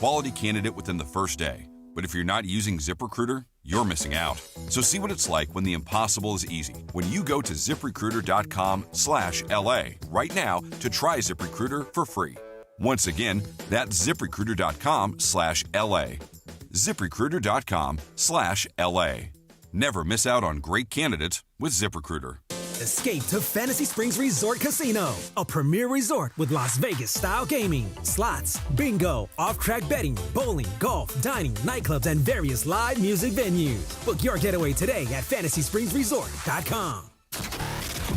quality candidate within the first day. But if you're not using ZipRecruiter, you're missing out. So see what it's like when the impossible is easy. When you go to ZipRecruiter.com/LA right now to try ZipRecruiter for free. Once again, that's ZipRecruiter.com/LA. ZipRecruiter.com/LA. Never miss out on great candidates with ZipRecruiter. Escape to Fantasy Springs Resort Casino, a premier resort with Las Vegas-style gaming, slots, bingo, off-track betting, bowling, golf, dining, nightclubs, and various live music venues. Book your getaway today at FantasySpringsResort.com.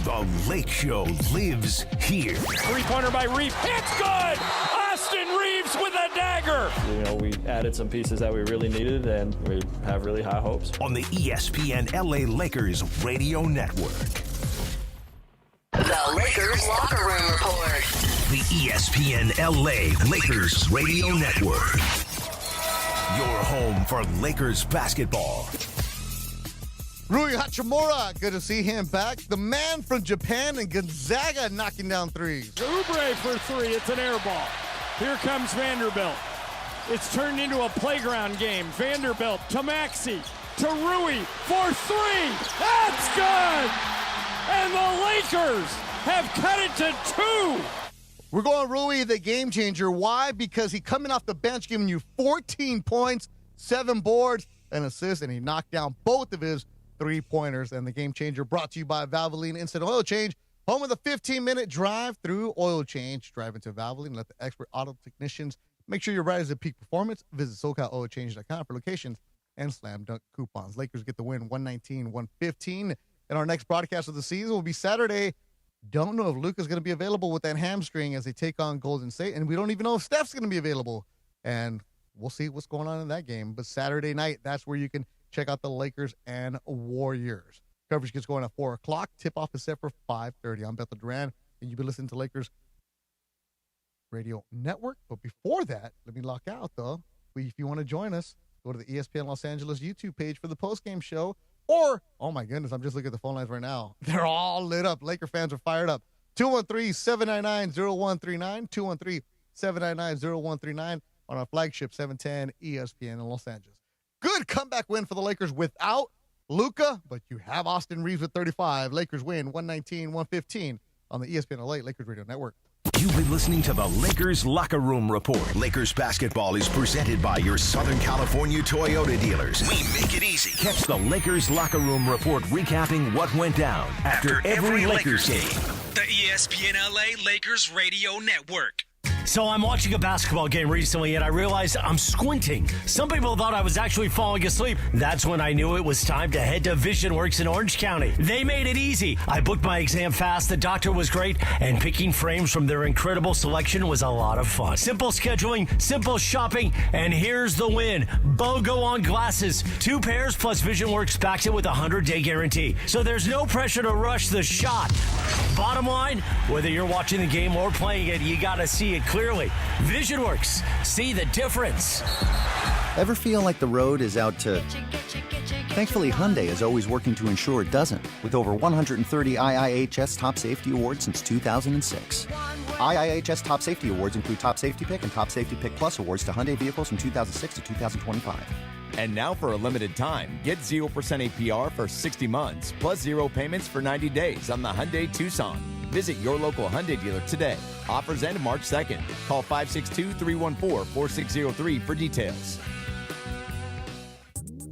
The Lake Show lives here. Three-pointer by Reeves. It's good! Austin Reaves with a dagger! You know, we added some pieces that we really needed, and we have really high hopes. On the ESPN LA Lakers Radio Network. The Lakers Locker Room Report. The ESPN LA Lakers Radio Network. Your home for Lakers basketball. Rui Hachimura, good to see him back. The man from Japan and Gonzaga knocking down threes. Oubre for three. It's an air ball. Here comes Vanderbilt. It's turned into a playground game. Vanderbilt to Maxey to Rui for three. That's good! And the Lakers have cut it to two. We're going Rui, the game changer. Why? Because he coming off the bench, giving you 14 points, 7 boards, and assists, and he knocked down both of his three-pointers. And the game changer brought to you by Valvoline Instant Oil Change, home of the 15-minute drive-through oil change. Drive into Valvoline, let the expert auto technicians make sure your ride is at peak performance. Visit SoCalOilChange.com for locations and slam dunk coupons. Lakers get the win 119-115. And our next broadcast of the season will be Saturday. Don't know if Luka's going to be available with that hamstring as they take on Golden State. And we don't even know if Steph's going to be available. And we'll see what's going on in that game. But Saturday night, that's where you can check out the Lakers and Warriors. Coverage gets going at 4 o'clock. Tip-off is set for 5:30. I'm Beto Duran, and you've been listening to Lakers Radio Network. But before that, let me lock out, though. If you want to join us, go to the ESPN Los Angeles YouTube page for the postgame show. Or, oh my goodness, I'm just looking at the phone lines right now. They're all lit up. Laker fans are fired up. 213-799-0139. 213-799-0139 on our flagship 710 ESPN in Los Angeles. Good comeback win for the Lakers without Luka, but you have Austin Reaves with 35. Lakers win 119-115 on the ESPN LA Lakers Radio Network. You've been listening to the Lakers Locker Room Report. Lakers basketball is presented by your Southern California Toyota dealers. We make it easy. Catch the Lakers Locker Room Report recapping what went down after every Lakers game. The ESPN LA Lakers Radio Network. So I'm watching a basketball game recently, and I realized I'm squinting. Some people thought I was actually falling asleep. That's when I knew it was time to head to VisionWorks in Orange County. They made it easy. I booked my exam fast, the doctor was great, and picking frames from their incredible selection was a lot of fun. Simple scheduling, simple shopping, and here's the win. BOGO on glasses. 2 pairs plus VisionWorks backs it with a 100-day guarantee. So there's no pressure to rush the shot. Bottom line, whether you're watching the game or playing it, you gotta see it clearly. VisionWorks. See the difference. Ever feel like the road is out to... Thankfully, Hyundai is always working to ensure it doesn't, with over 130 IIHS Top Safety Awards since 2006. IIHS Top Safety Awards include Top Safety Pick and Top Safety Pick Plus awards to Hyundai vehicles from 2006 to 2025. And now for a limited time, get 0% APR for 60 months, plus 0 payments for 90 days on the Hyundai Tucson. Visit your local Hyundai dealer today. Offers end March 2nd. Call 562-314-4603 for details.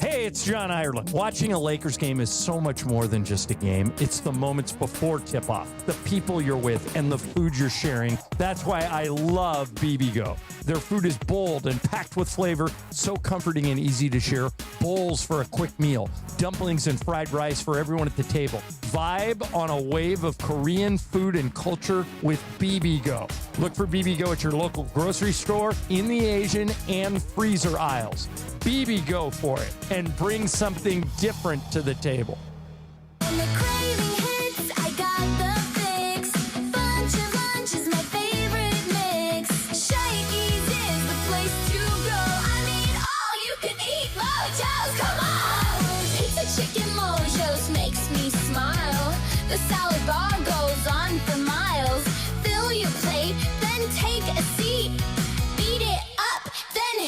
Hey, it's John Ireland. Watching a Lakers game is so much more than just a game. It's the moments before tip-off, the people you're with, and the food you're sharing. That's why I love BBGO. Their food is bold and packed with flavor, so comforting and easy to share. Bowls for a quick meal, dumplings and fried rice for everyone at the table. Vibe on a wave of Korean food and culture with BBGO. Look for BBGO at your local grocery store, in the Asian and freezer aisles. BBGO for it, and bring something different to the table. When the craving hits, I got the fix. Bunch of lunch is my favorite mix. Shakey's is the place to go. I mean, all you can eat Mojo's, come on! Pizza chicken Mojo's makes me smile. The salad bar goes on for miles. Fill your plate, then take a seat. Beat it up, then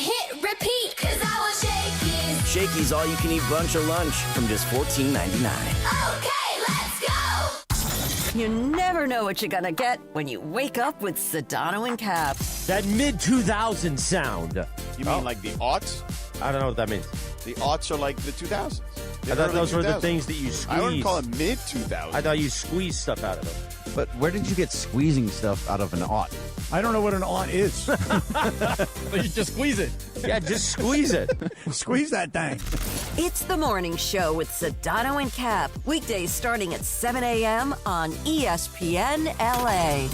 Shakey's all-you-can-eat brunch or lunch from just $14.99. Okay, let's go! You never know what you're going to get when you wake up with Sedano and Cap. That mid-2000s sound. You mean like the aughts? I don't know what that means. The aughts are like the 2000s. I thought those were the things that you squeezed. I wouldn't call it mid-2000s. I thought you squeezed stuff out of them. But where did you get squeezing stuff out of an aught? I don't know what an aught is. But you just squeeze it. Yeah, just squeeze it. Squeeze that thing. It's the morning show with Sedano and Cap. Weekdays starting at 7 a.m. on ESPN LA.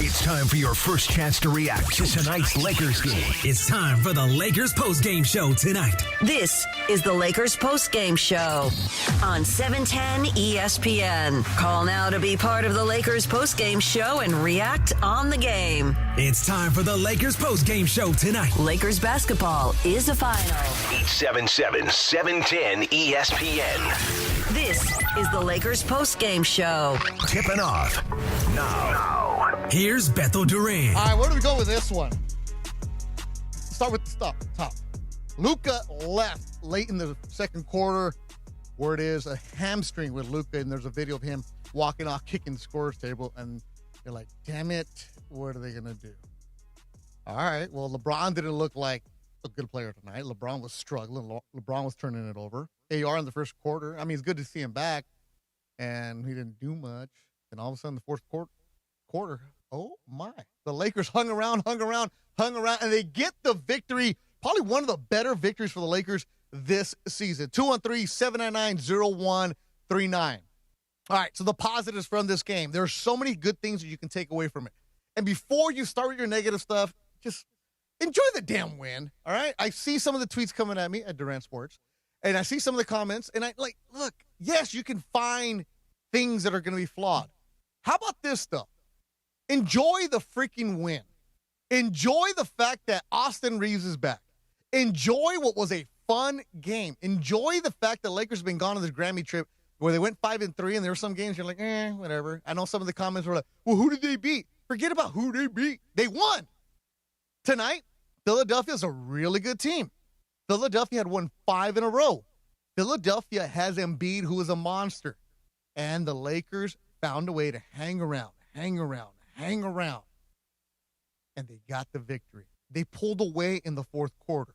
It's time for your first chance to react to tonight's Lakers game. It's time for the Lakers postgame show tonight. This is the Lakers postgame show on 710 ESPN. Call now to be part of the Lakers postgame show and react on the game. It's time for the Lakers postgame show tonight. Lakers basketball is a final. 877-710 ESPN. This is the Lakers postgame show. Tipping off now. Here's Beto Duran. All right, where do we go with this one? Start with the top. Luka left late in the second quarter. Word is a hamstring with Luka, and there's a video of him walking off, kicking the scorer's table, and you're like, damn it, what are they going to do? All right, well, LeBron didn't look like a good player tonight. LeBron was struggling. LeBron was turning it over. AR in the first quarter. I mean, it's good to see him back, and he didn't do much. And all of a sudden, the fourth quarter, oh, my. The Lakers hung around, and they get the victory. Probably one of the better victories for the Lakers this season. 213-799-0139. All right, so the positives from this game. There are so many good things that you can take away from it. And before you start with your negative stuff, just enjoy the damn win, all right? I see some of the tweets coming at me at Durant Sports, and I see some of the comments, and look, yes, you can find things that are going to be flawed. How about this, though? Enjoy the freaking win. Enjoy the fact that Austin Reaves is back. Enjoy what was a fun game. Enjoy the fact that Lakers have been gone on this Grammy trip where they went 5-3, and there were some games you're like, whatever. I know some of the comments were like, well, who did they beat? Forget about who they beat. They won. Tonight, Philadelphia's a really good team. Philadelphia had won 5 in a row. Philadelphia has Embiid, who is a monster. And the Lakers found a way to hang around. And they got the victory. They pulled away in the fourth quarter.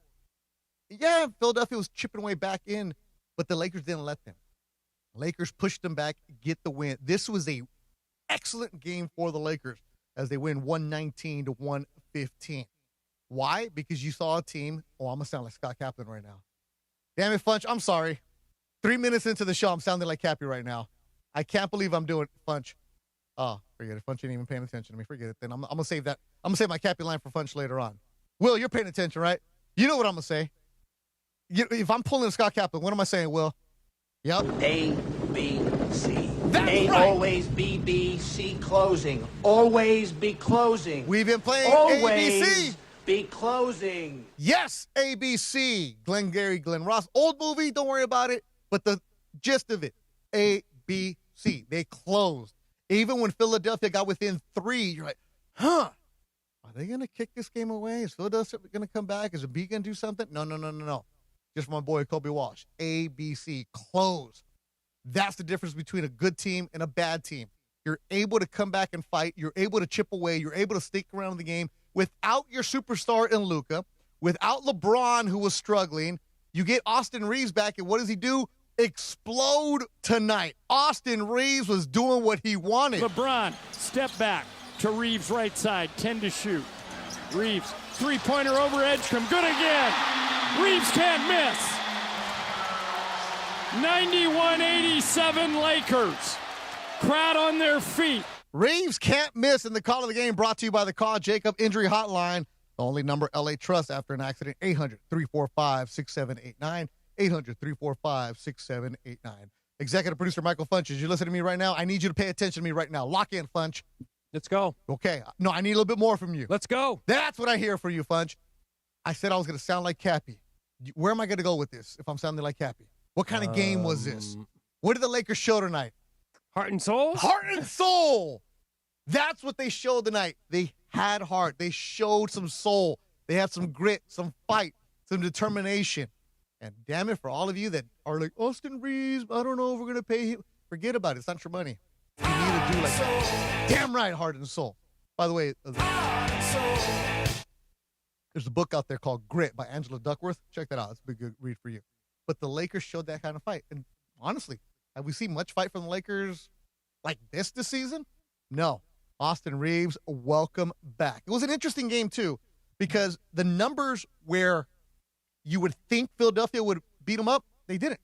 Yeah, Philadelphia was chipping away back in, but the Lakers didn't let them. Lakers pushed them back, get the win. This was a excellent game for the Lakers as they win 119-115. Why? Because you saw a team. Oh, I'm going to sound like Scott Kaplan right now. Damn it, Funch. I'm sorry. 3 minutes into the show, I'm sounding like Cappy right now. I can't believe I'm doing Funch. Oh, forget it. Funch ain't even paying attention to me. Forget it. Then I'm going to save that. I'm going to save my Cappy line for Funch later on. Will, you're paying attention, right? You know what I'm going to say. If I'm pulling a Scott Kaplan, what am I saying, Will? Yep. A, B, C. That's Ain't right. always B, B, C closing. Always be closing. We've been playing always ABC. Be closing. Yes, ABC. Glenn Gary, Glenn Ross. Old movie, don't worry about it. But the gist of it, ABC. They closed. Even when Philadelphia got within 3, you're like, are they going to kick this game away? Is Philadelphia going to come back? Is Embiid going to do something? No. Just my boy, Kobe Walsh. ABC, close. That's the difference between a good team and a bad team. You're able to come back and fight. You're able to chip away. You're able to stick around in the game without your superstar in Luka, without LeBron, who was struggling. You get Austin Reaves back, and what does he do? Explode tonight. Austin Reaves was doing what he wanted. LeBron, step back to Reaves' right side, 10 to shoot. Reaves, three-pointer over Edgecombe, good again. Reaves can't miss. 91-87 Lakers. Crowd on their feet. Reaves can't miss in the call of the game, brought to you by the Carl Jacob Injury Hotline, the only number LA trusts after an accident, 800-345-6789, 800-345-6789. Executive producer Michael Funch, as you listen to me right now, I need you to pay attention to me right now. Lock in, Funch. Let's go. Okay. No, I need a little bit more from you. Let's go. That's what I hear from you, Funch. I said I was going to sound like Cappy. Where am I going to go with this if I'm sounding like Cappy? What kind of game was this? What did the Lakers show tonight? Heart and soul? Heart and soul. That's what they showed tonight. They had heart. They showed some soul. They had some grit, some fight. some determination. And damn it, for all of you that are like, Austin Reaves, I don't know if we're going to pay him. Forget about it. It's not your money. You need to do like that. Damn right, heart and soul. By the way, there's a book out there called Grit by Angela Duckworth. Check that out. It's a big good read for you. But the Lakers showed that kind of fight. And honestly, have we seen much fight from the Lakers like this season? No. Austin Reaves, welcome back. It was an interesting game, too, because the numbers where you would think Philadelphia would beat them up, they didn't.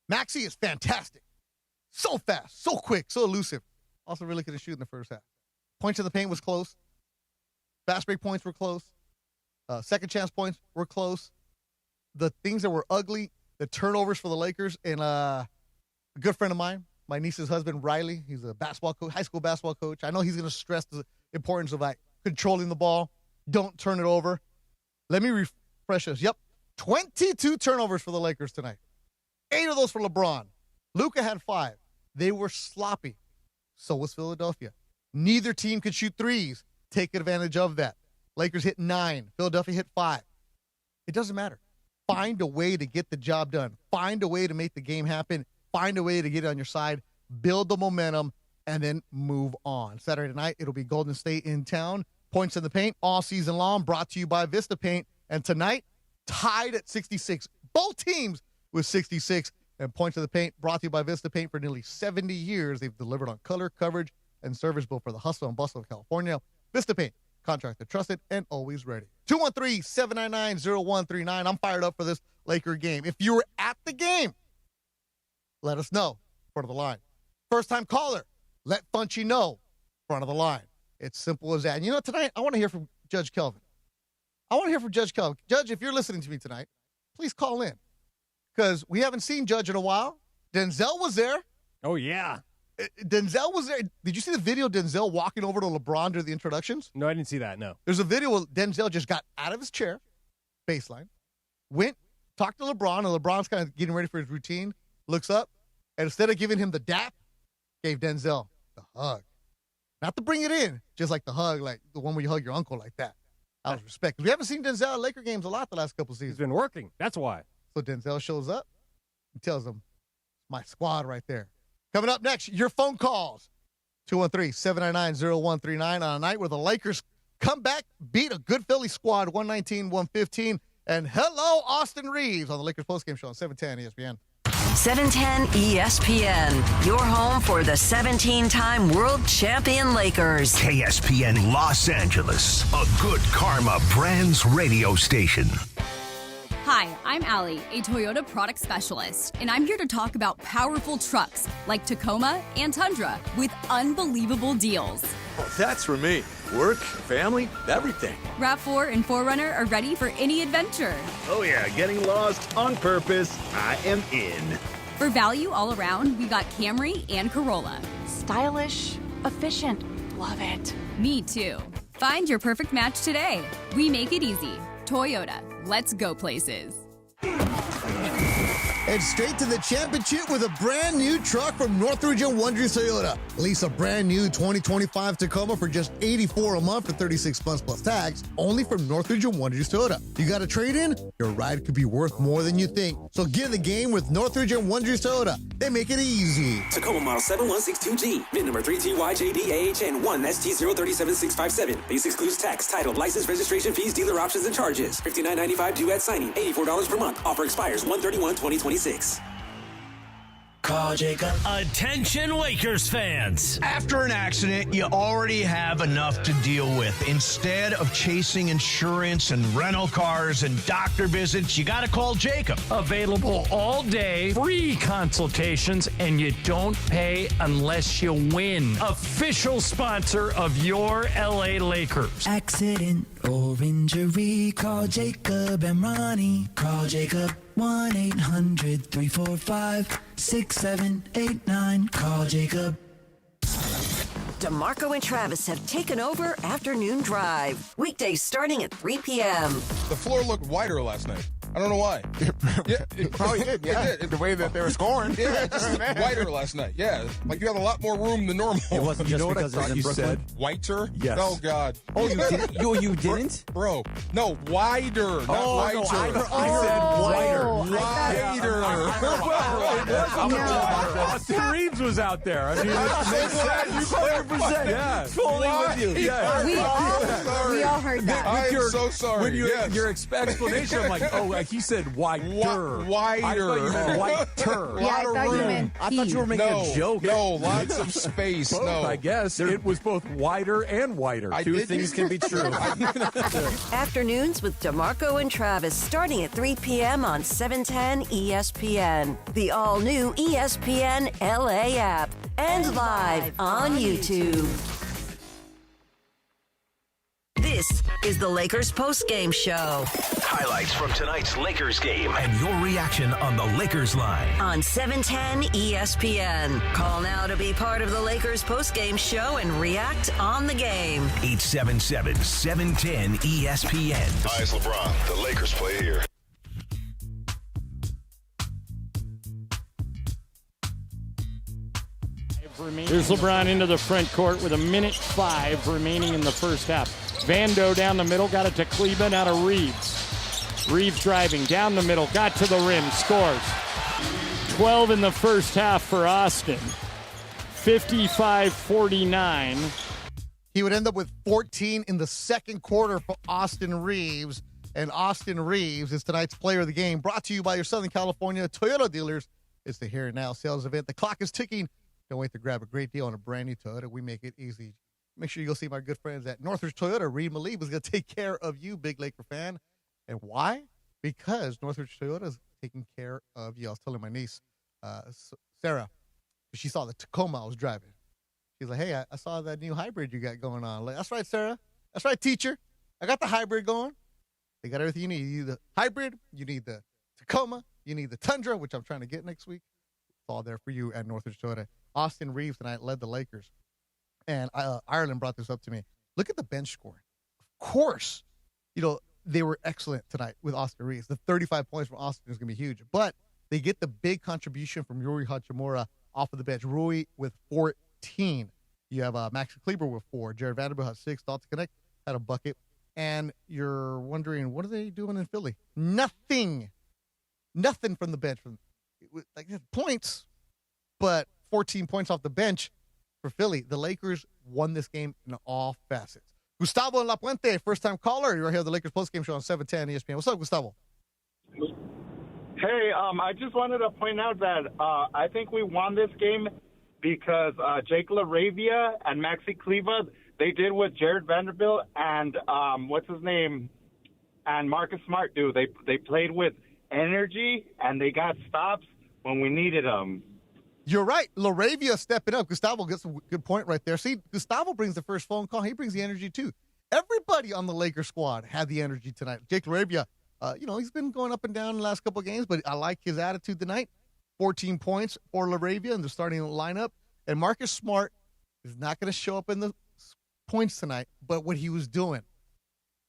Maxey is fantastic. So fast, so quick, so elusive. Also really couldn't shoot in the first half. Points in the paint was close. Fast break points were close. Second chance points were close. The things that were ugly, the turnovers for the Lakers, and a good friend of mine, my niece's husband, Riley, he's a basketball coach, high school basketball coach. I know he's going to stress the importance of like controlling the ball. Don't turn it over. Let me refresh us. Yep, 22 turnovers for the Lakers tonight. 8 of those for LeBron. Luka had 5. They were sloppy. So was Philadelphia. Neither team could shoot threes. Take advantage of that. Lakers hit 9. Philadelphia hit 5. It doesn't matter. Find a way to get the job done. Find a way to make the game happen. Find a way to get it on your side. Build the momentum, and then move on. Saturday night, it'll be Golden State in town. Points in the paint all season long, brought to you by Vista Paint. And tonight, tied at 66. Both teams with 66. And points in the paint brought to you by Vista Paint. For nearly 70 years, they've delivered on color, coverage, and service built for the hustle and bustle of California. Vista Paint, contractor trusted and always ready. 213-799-0139. I'm fired up for this Laker game. If you were at the game, let us know. Front of the line. First-time caller, let Funchy know. Front of the line. It's simple as that. And you know, tonight, I want to hear from Judge Kelvin. Judge, if you're listening to me tonight, please call in. Because we haven't seen Judge in a while. Denzel was there. Oh, yeah. Denzel was there. Did you see the video of Denzel walking over to LeBron during the introductions? No, I didn't see that, no. There's a video where Denzel just got out of his chair, baseline, went, talked to LeBron, and LeBron's kind of getting ready for his routine, looks up, and instead of giving him the dap, gave Denzel the hug. Not to bring it in, just like the hug, like the one where you hug your uncle like that. Out of respect. We haven't seen Denzel at Laker games a lot the last couple seasons. He's been working. That's why. So Denzel shows up and tells him, my squad right there. Coming up next, your phone calls. 213-799-0139 on a night where the Lakers come back, beat a good Philly squad, 119-115. And hello, Austin Reaves on the Lakers postgame show on 710 ESPN. 710 ESPN, your home for the 17-time world champion Lakers. KSPN Los Angeles, a Good Karma Brands radio station. Hi, I'm Allie, a Toyota product specialist, and I'm here to talk about powerful trucks like Tacoma and Tundra with unbelievable deals. That's for me. Work, family, everything. RAV4 and 4Runner are ready for any adventure. Oh yeah, getting lost on purpose. I am in. For value all around, we got Camry and Corolla. Stylish, efficient, love it. Me too. Find your perfect match today. We make it easy. Toyota, let's go places. And straight to the championship with a brand new truck from Northridge and Wonders Toyota. Lease a brand new 2025 Tacoma for just $84 a month for 36 months plus tax, only from Northridge and Wonders Toyota. You got a trade-in? Your ride could be worth more than you think. So get in the game with Northridge and Wonders Toyota. They make it easy. Tacoma model 7162G, VIN number 32YJDAHN 1ST037657. Base excludes tax, title, license, registration fees, dealer options, and charges. $59.95 due at signing. $84 per month. Offer expires 1/31/2026. Call Jacob. Attention Lakers fans. After an accident, you already have enough to deal with. Instead of chasing insurance and rental cars and doctor visits, you got to call Jacob. Available all day, free consultations, and you don't pay unless you win. Official sponsor of your LA Lakers. Accident or injury, call Jacob and Ronnie. Call Jacob. 1-800-345-6789. Call Jacob. DeMarco and Travis have taken over Afternoon Drive. Weekdays starting at 3 p.m. The floor looked wider last night. I don't know why. Yeah, It probably did, yeah. It did. The way that they were scoring. Yeah, just whiter last night. Yeah, like you had a lot more room than normal. It wasn't just because it was in Brooklyn. Whiter? Yes. Oh, God. Oh, you didn't? You didn't? Bro, no, wider, not whiter. I said whiter. Austin Reaves was out there. I mean, it makes sense. 100%. Yeah. Totally with you. Yeah. We all heard that. I am so sorry. When your explanation, I'm like, oh, he said whiter. Whiter. I thought you meant whiter. Yeah, I thought you meant I thought you were making a joke. No, lots of space. Both, no. I guess. It was both wider and whiter. Two things can be true. Afternoons with DeMarco and Travis starting at 3 p.m. on 710 ESPN. The all-new ESPN LA app. And live on YouTube. This is the Lakers postgame show. Highlights from tonight's Lakers game and your reaction on the Lakers line. On 710 ESPN. Call now to be part of the Lakers postgame show and react on the game. 877-710 ESPN. Hi, it's LeBron. The Lakers play here. Here's LeBron into the front court with 1:05 remaining in the first half. Vando down the middle, got it to Kleber, now to Reaves. Reaves driving down the middle, got to the rim, scores. 12 in the first half for Austin. 55-49. He would end up with 14 in the second quarter for Austin Reaves. And Austin Reaves is tonight's player of the game, brought to you by your Southern California Toyota dealers. It's the Here and Now sales event. The clock is ticking. Don't wait to grab a great deal on a brand new Toyota. We make it easy. Make sure you go see my good friends at Northridge Toyota. Reed Malik was going to take care of you, big Laker fan. And why? Because Northridge Toyota is taking care of you. I was telling my niece, Sarah, she saw the Tacoma I was driving. She's like, hey, I saw that new hybrid you got going on. Like, that's right, Sarah. That's right, teacher. I got the hybrid going. They got everything you need. You need the hybrid. You need the Tacoma. You need the Tundra, which I'm trying to get next week. It's all there for you at Northridge Toyota. Austin Reaves tonight led the Lakers. And Ireland brought this up to me. Look at the bench scoring. Of course, they were excellent tonight with Austin Reaves. The 35 points from Austin is going to be huge. But they get the big contribution from Rui Hachimura off of the bench. Rui with 14. You have Max Kleber with 4. Jared Vanderbilt had 6. Dalton Connect had a bucket. And you're wondering, what are they doing in Philly? Nothing. Nothing from the bench. Like points, but 14 points off the bench for Philly. The Lakers won this game in all facets. Gustavo in La Puente, first-time caller. You're here at the Lakers postgame show on 710 ESPN. What's up, Gustavo? Hey, I just wanted to point out that I think we won this game because Jake LaRavia and Maxi Kleber, they did what Jared Vanderbilt and what's his name and Marcus Smart do. They played with energy and they got stops when we needed them. You're right. LaRavia stepping up. Gustavo gets a good point right there. See, Gustavo brings the first phone call. He brings the energy, too. Everybody on the Lakers squad had the energy tonight. Jake LaRavia, he's been going up and down in the last couple of games, but I like his attitude tonight. 14 points for LaRavia in the starting lineup. And Marcus Smart is not going to show up in the points tonight, but what he was doing,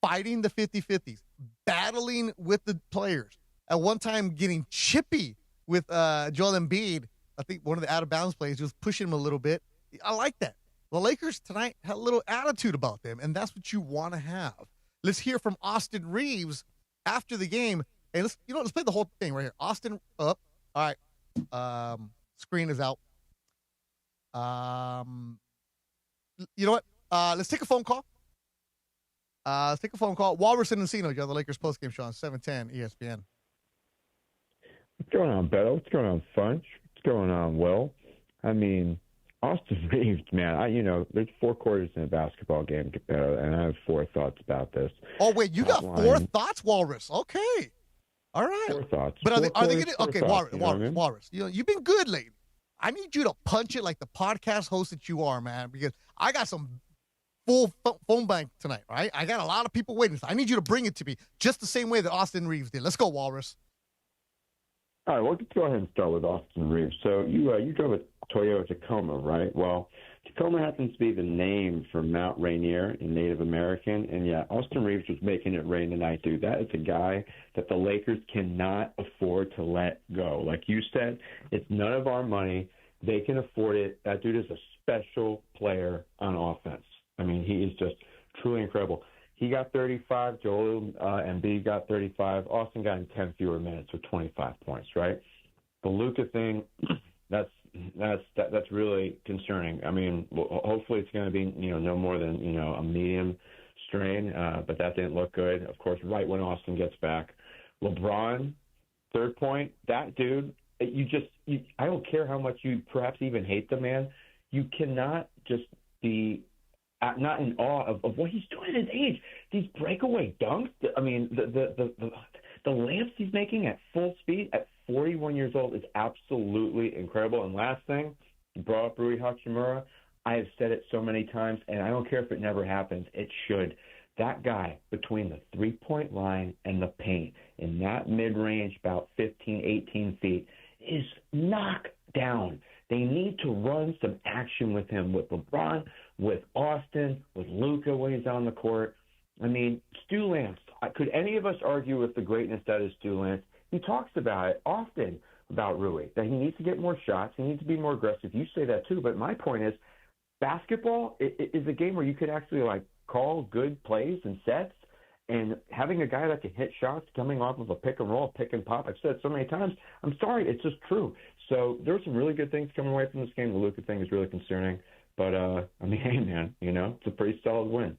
fighting the 50-50s, battling with the players, at one time getting chippy with Joel Embiid. I think one of the out-of-bounds plays was pushing him a little bit. I like that. The Lakers tonight had a little attitude about them, and that's what you want to have. Let's hear from Austin Reaves after the game. And let's play the whole thing right here. Austin up. All right. Screen is out. You know what? Let's take a phone call. Walrus and Encino, you're on the Lakers postgame show on 710 ESPN. What's going on, Beto? What's going on, Funch? What's going on, Will? I mean, Austin Reaves, man, there's 4 quarters in a basketball game, Beto, and I have 4 thoughts about this. Oh, wait, you got 4 thoughts, Walrus? Okay. All right. 4 thoughts. But are they going to, okay, thoughts, Walrus, you've been good lately. I need you to punch it like the podcast host that you are, man, because I got some full phone bank tonight, right? I got a lot of people waiting. So I need you to bring it to me just the same way that Austin Reaves did. Let's go, Walrus. All right, well, let's go ahead and start with Austin Reaves. So you drove a Toyota Tacoma, right? Well, Tacoma happens to be the name for Mount Rainier in Native American. And, yeah, Austin Reaves was making it rain tonight, dude. That is a guy that the Lakers cannot afford to let go. Like you said, it's none of our money. They can afford it. That dude is a special player on offense. I mean, he is just truly incredible. He got 35. Joel Embiid got 35. Austin got in 10 fewer minutes with 25 points, right? The Luka thing, that's really concerning. I mean, hopefully it's going to be, no more than, a medium strain, but that didn't look good. Of course, right when Austin gets back. LeBron, third point, that dude, I don't care how much you perhaps even hate the man. You cannot just be not in awe of what he's doing at his age. These breakaway dunks, I mean, the lamps he's making at full speed at 41 years old is absolutely incredible. And last thing, you brought up Rui Hachimura. I have said it so many times, and I don't care if it never happens. It should. That guy between the three-point line and the paint in that mid-range, about 15, 18 feet, is knocked down. They need to run some action with him, with LeBron, with Austin, with Luka when he's on the court. I mean, Stu Lance, could any of us argue with the greatness that is Stu Lance? He talks about it often, about Rui, that he needs to get more shots. He needs to be more aggressive. You say that too, but my point is basketball is a game where you could actually, call good plays and sets, and having a guy that can hit shots coming off of a pick and roll, pick and pop, I've said it so many times, I'm sorry, it's just true. So there were some really good things coming away from this game. The Luka thing is really concerning. But, hey, man, it's a pretty solid win.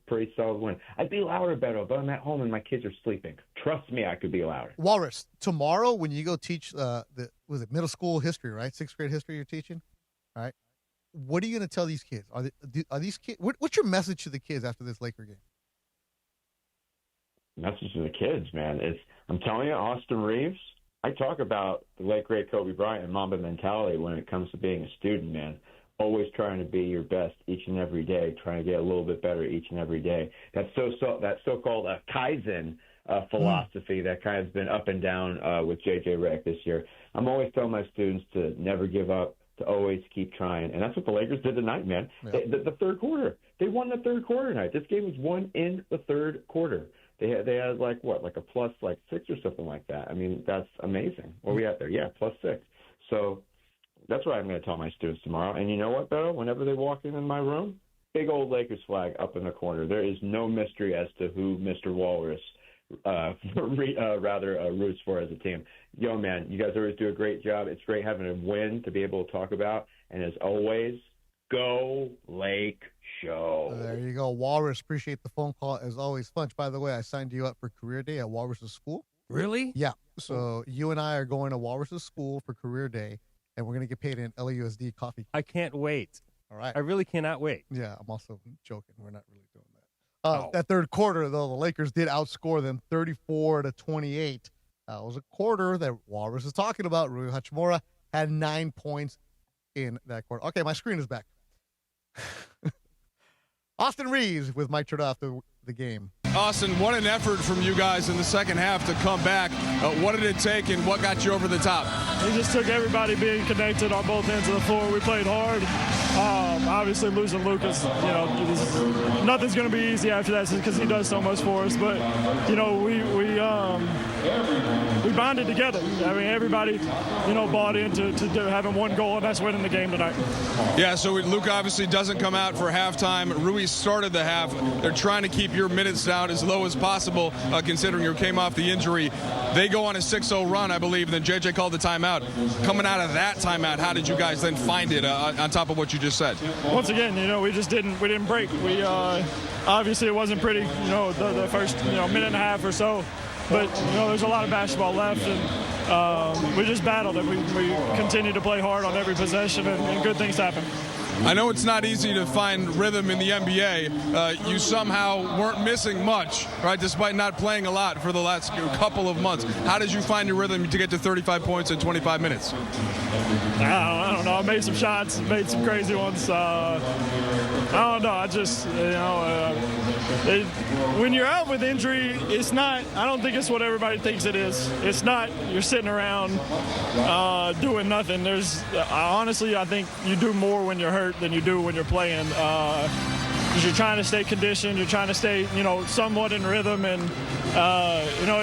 I'd be louder, Beto, but I'm at home and my kids are sleeping. Trust me, I could be louder. Walrus, tomorrow when you go teach middle school history, right? 6th grade history you're teaching, all right? What are you going to tell these kids? Are these kids? What's your message to the kids after this Laker game? Message to the kids, man. I'm telling you, Austin Reaves, I talk about the late, great Kobe Bryant and Mamba mentality when it comes to being a student, man. Always trying to be your best each and every day, trying to get a little bit better each and every day. That so-called Kaizen philosophy that kind of has been up and down with JJ Redick this year. I'm always telling my students to never give up, to always keep trying. And that's what the Lakers did tonight, man. Yeah. The third quarter. They won the third quarter tonight. This game was won in the third quarter. They had a plus 6 or something like that. I mean, that's amazing. What are we at there? Yeah, +6. So that's what I'm going to tell my students tomorrow. And you know what, though? Whenever they walk in my room, big old Lakers flag up in the corner. There is no mystery as to who Mr. Walrus roots for as a team. Yo, man, you guys always do a great job. It's great having a win to be able to talk about. And as always, go Lake Show. There you go, Walrus. Appreciate the phone call as always. Funch, by the way, I signed you up for career day at Walrus's school. Really? Yeah. So you and I are going to Walrus's school for career day, and we're going to get paid in LAUSD coffee. I can't wait. All right. I really cannot wait. Yeah, I'm also joking. We're not really doing that. That third quarter, though, the Lakers did outscore them 34-28. It was a quarter that Walrus is talking about. Rui Hachimura had 9 points in that quarter. Okay, my screen is back. Austin Reaves with Mike Turner after the game. Austin, what an effort from you guys in the second half to come back. What did it take and what got you over the top? It just took everybody being connected on both ends of the floor. We played hard. Obviously, losing Lucas, nothing's going to be easy after that because he does so much for us. But, we bonded together. I mean, everybody, bought into having one goal, and that's winning the game tonight. Yeah, so Luka obviously doesn't come out for halftime. Rui started the half. They're trying to keep your minutes down as low as possible, considering you came off the injury. They go on a 6-0 run, I believe, and then JJ called the timeout. Coming out of that timeout, how did you guys then find it on top of what you just said? Once again, we didn't break. We obviously it wasn't pretty, the first minute and a half or so. But, there's a lot of basketball left, and we just battled it. We continued to play hard on every possession, and good things happen. I know it's not easy to find rhythm in the NBA. You somehow weren't missing much, right, despite not playing a lot for the last couple of months. How did you find your rhythm to get to 35 points in 25 minutes? I don't know. I made some shots, made some crazy ones. I don't know. I just, when you're out with injury, it's not, I don't think it's what everybody thinks it is. It's not, you're sitting around doing nothing. Honestly, I think you do more when you're hurt than you do when you're playing. Because you're trying to stay conditioned, you're trying to stay, somewhat in rhythm, and,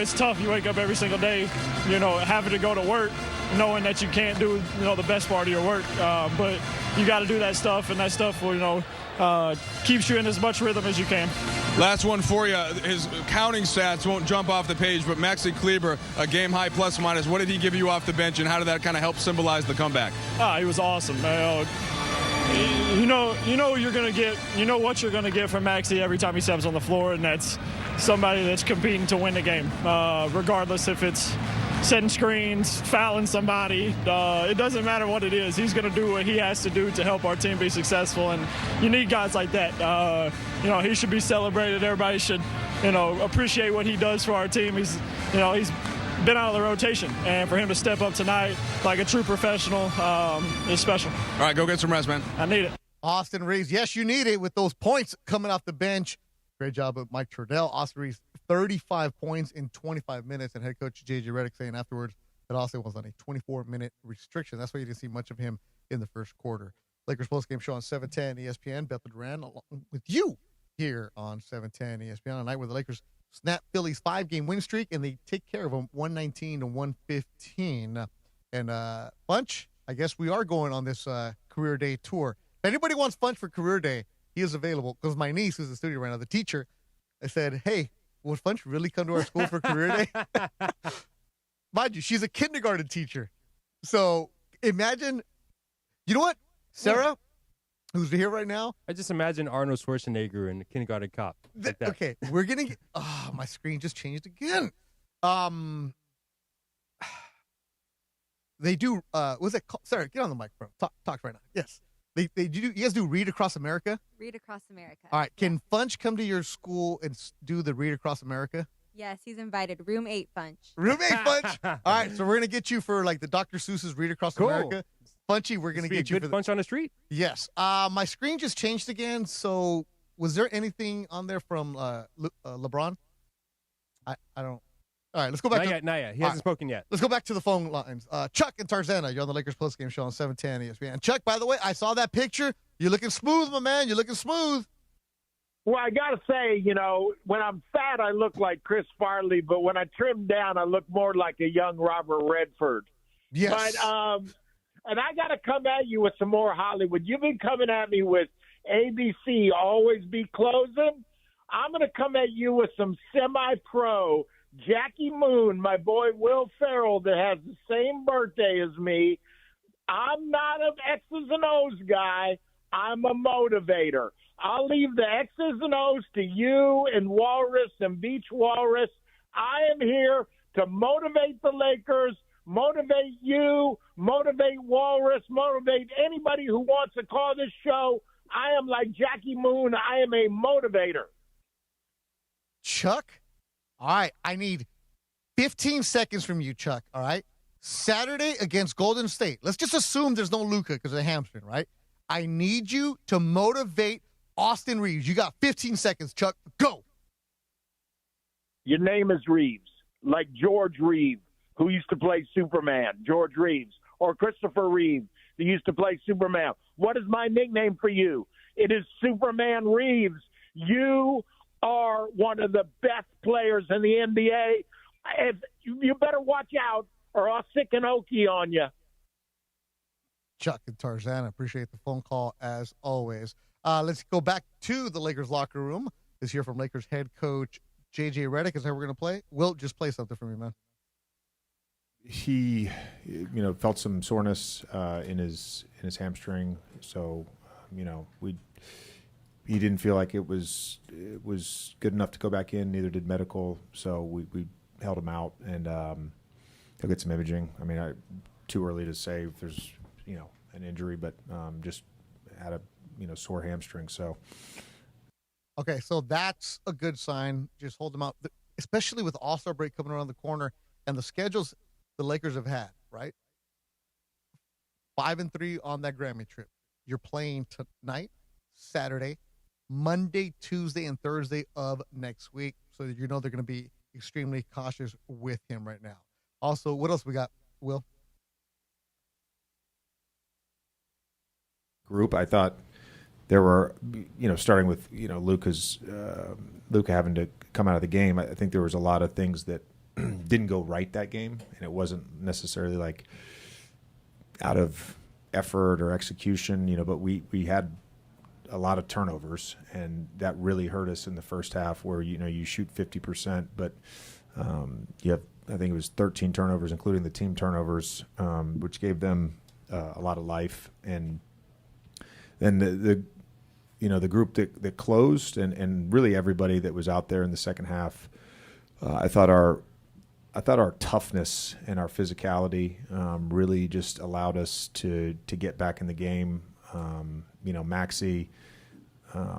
it's tough. You wake up every single day, having to go to work, knowing that you can't do, the best part of your work. But you got to do that stuff, and that stuff will, keeps you in as much rhythm as you can. Last one for you. His counting stats won't jump off the page, but Maxi Kleber, a game high plus minus. What did he give you off the bench, and how did that kind of help symbolize the comeback? He was awesome. You know you're gonna get, what you're gonna get from Maxi every time he steps on the floor, and that's somebody that's competing to win the game, regardless if it's setting screens, fouling somebody. It doesn't matter what it is. He's gonna do what he has to do to help our team be successful, and you need guys like that. He should be celebrated. Everybody should, appreciate what he does for our team. He's been out of the rotation, and for him to step up tonight like a true professional is special. All right, go get some rest, man. I need it. Austin Reaves, yes, you need it with those points coming off the bench. Great job with Mike Trudell. Austin Reaves, 35 points in 25 minutes, and head coach JJ Redick saying afterwards that Austin was on a 24-minute restriction. That's why you didn't see much of him in the first quarter. Lakers postgame show on 710 ESPN. Beto Duran along with you here on 710 ESPN tonight, where the Lakers snap Philly's 5-game win streak, and they take care of them 119-115. And Bunch, I guess we are going on this career day tour. If anybody wants Bunch for career day, he is available, because my niece, who's in the studio right now, the teacher, I said, hey, would Bunch really come to our school for career day? Mind you, she's a kindergarten teacher. So imagine, you know what, Sarah, who's here right now? I just imagine Arnold Schwarzenegger in the Kindergarten Cop. Like that. Okay, we're going to get, my screen just changed again. They do, what's that called? Sarah, get on the microphone. Talk right now. Yes. They do. You guys do Read Across America? Read Across America. All right. Can Funch come to your school and do the Read Across America? Yes, he's invited. Room 8 Funch. Room 8 Funch. All right. So we're gonna get you for like the Dr. Seuss's Read Across America. Funchy, we're gonna get you for Funch on the street. Yes. My screen just changed again. So was there anything on there from LeBron? I don't. All right, let's go back. Not yet. He hasn't spoken yet. Let's go back to the phone lines. Chuck and Tarzana, you're on the Lakers postgame show on 710 ESPN. Chuck, by the way, I saw that picture. You're looking smooth, my man. You're looking smooth. Well, I got to say, when I'm fat, I look like Chris Farley, but when I trim down, I look more like a young Robert Redford. Yes. But, and I got to come at you with some more Hollywood. You've been coming at me with ABC, always be closing. I'm going to come at you with some semi-pro Jackie Moon, my boy Will Ferrell, that has the same birthday as me. I'm not an X's and O's guy. I'm a motivator. I'll leave the X's and O's to you and Walrus and Beach Walrus. I am here to motivate the Lakers, motivate you, motivate Walrus, motivate anybody who wants to call this show. I am like Jackie Moon. I am a motivator. Chuck? All right, I need 15 seconds from you, Chuck, all right? Saturday against Golden State. Let's just assume there's no Luka because of the hamstring, right? I need you to motivate Austin Reaves. You got 15 seconds, Chuck. Go. Your name is Reeves, like George Reeves, who used to play Superman, George Reeves, or Christopher Reeves, who used to play Superman. What is my nickname for you? It is Superman Reeves. You are one of the best players in the NBA. You better watch out, or I'll sick an Okie on you. Chuck and Tarzan, I appreciate the phone call as always. Let's go back to the Lakers locker room. This here from Lakers head coach JJ Redick is how we're going to play. Will, just play something for me, man. He, felt some soreness in his hamstring, so he didn't feel like it was good enough to go back in. Neither did medical, so we held him out, and he'll get some imaging. I mean, too early to say if there's an injury, but just had a sore hamstring. So okay, so that's a good sign. Just hold him out, especially with All-Star break coming around the corner and the schedules the Lakers have had. Right, 5-3 on that Grammy trip. You're playing tonight, Saturday, Monday, Tuesday, and Thursday of next week. So that you know they're going to be extremely cautious with him right now. Also, what else we got, Will? Group, I thought there were, starting with, Luka having to come out of the game. I think there was a lot of things that didn't go right that game, and it wasn't necessarily like out of effort or execution, but we had a lot of turnovers, and that really hurt us in the first half where, you shoot 50%, but you have, I think it was 13 turnovers, including the team turnovers, which gave them a lot of life. And then the group that closed and really everybody that was out there in the second half, I thought our toughness and our physicality really just allowed us to get back in the game. Maxey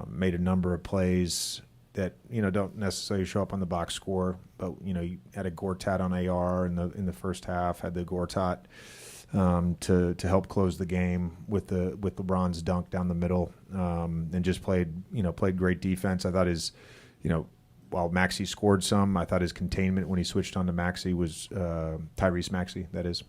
made a number of plays that don't necessarily show up on the box score, but you had a Gortat on AR in the first half, had the Gortat to help close the game with LeBron's dunk down the middle, and just played great defense. I thought while Maxey scored some, I thought his containment when he switched on to Maxey was Tyrese Maxey, that is,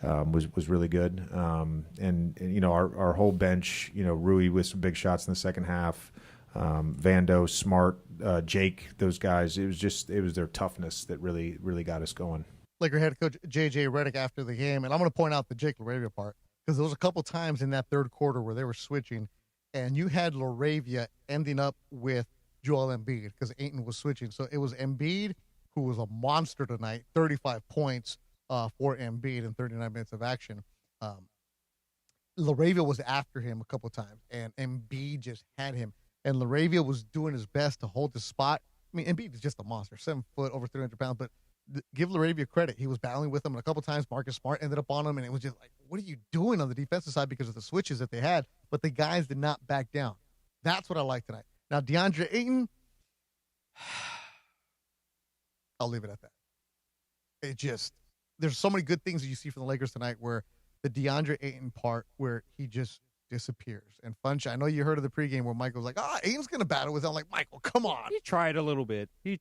was really good. And our whole bench, Rui with some big shots in the second half, Vando, Smart, Jake, those guys. It was their toughness that really got us going. Laker head coach JJ Redick after the game, and I'm going to point out the Jake LaRavia part because there was a couple times in that third quarter where they were switching, and you had LaRavia ending up with Joel Embiid because Ayton was switching. So it was Embiid, who was a monster tonight, 35 points for Embiid in 39 minutes of action. LaRavia was after him a couple times, and Embiid just had him. And LaRavia was doing his best to hold the spot. I mean, Embiid is just a monster, 7 foot, over 300 pounds, but give LaRavia credit. He was battling with him, and a couple times Marcus Smart ended up on him, and it was just like, what are you doing on the defensive side because of the switches that they had? But the guys did not back down. That's what I like tonight. Now, DeAndre Ayton, I'll leave it at that. There's so many good things that you see from the Lakers tonight where the DeAndre Ayton part where he just disappears. And Funch, I know you heard of the pregame where Michael was like, Ayton's going to battle with him. I'm like, Michael, come on. He tried a little bit. Okay,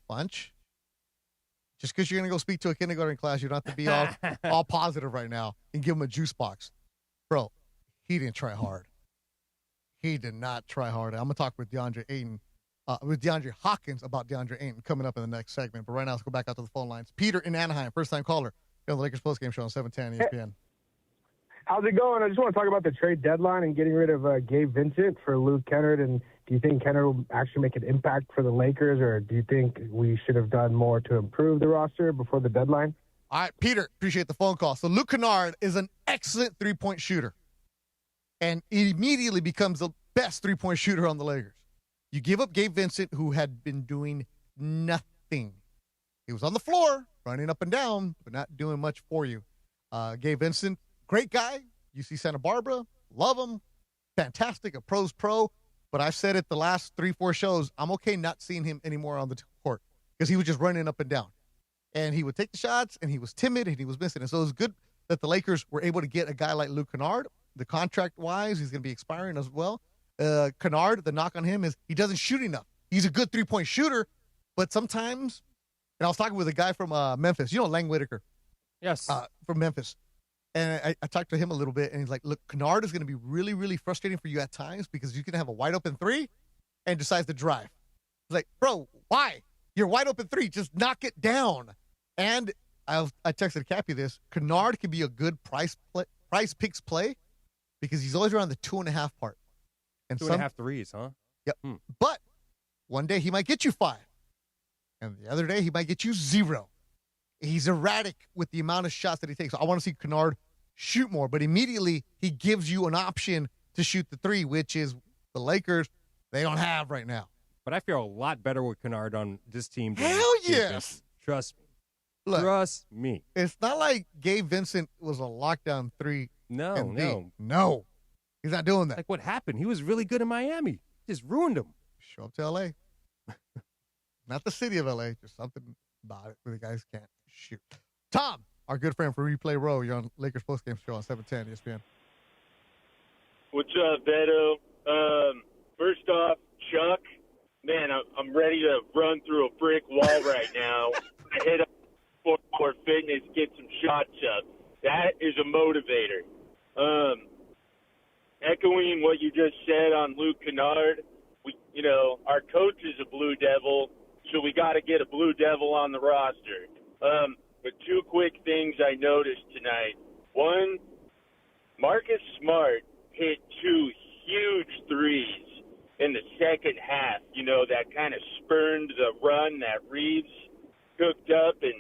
Funch, just because you're going to go speak to a kindergarten class, you don't have to be all positive right now and give him a juice box. Bro, he didn't try hard. He did not try hard. I'm going to talk with DeAndre Ayton, with DeAndre Hawkins about DeAndre Ayton coming up in the next segment. But right now, let's go back out to the phone lines. Peter in Anaheim, first-time caller on the Lakers postgame show on 710 ESPN. How's it going? I just want to talk about the trade deadline and getting rid of Gabe Vincent for Luke Kennard. And do you think Kennard will actually make an impact for the Lakers, or do you think we should have done more to improve the roster before the deadline? All right, Peter, appreciate the phone call. So Luke Kennard is an excellent three-point shooter, and he immediately becomes the best three-point shooter on the Lakers. You give up Gabe Vincent, who had been doing nothing. He was on the floor, running up and down, but not doing much for you. Gabe Vincent, great guy. UC Santa Barbara, love him. Fantastic, a pro's pro. But I've said it the last 3-4 shows, I'm okay not seeing him anymore on the court because he was just running up and down. And he would take the shots, and he was timid, and he was missing. And so it was good that the Lakers were able to get a guy like Luke Kennard. The contract-wise, he's going to be expiring as well. Kennard, the knock on him is he doesn't shoot enough. He's a good three-point shooter, but sometimes, and I was talking with a guy from Memphis, Lang Whitaker. Yes. From Memphis. And I talked to him a little bit, and he's like, look, Kennard is going to be really, really frustrating for you at times because you can have a wide-open three and decides to drive. It's like, bro, why? You're wide open three. Just knock it down. And I texted Cappy this. Kennard can be a good price picks play because he's always around the 2.5 part. And 2.5 threes, huh? Yep. But one day he might get you 5. And the other day he might get you 0. He's erratic with the amount of shots that he takes. So I want to see Kennard shoot more, but immediately he gives you an option to shoot the 3, which is the Lakers, they don't have right now. But I feel a lot better with Kennard on this team. Hell yes. Trust me. Look, trust me. It's not like Gabe Vincent was a lockdown 3. No. He's not doing that. Like what happened? He was really good in Miami. Just ruined him. Show up to L.A. Not the city of L.A. Just something about it where the guys can't shoot. Tom, our good friend for Replay Row, you're on Lakers postgame show on 710 ESPN. What's up, Beto? First off, Chuck, man, I'm ready to run through a brick wall right now. I hit up for fitness, get some shots up. That is a motivator. Echoing what you just said on Luke Kennard, our coach is a Blue Devil, so we got to get a Blue Devil on the roster. But two quick things I noticed tonight. One, Marcus Smart hit two huge threes in the second half, that kind of spurned the run that Reaves cooked up. And,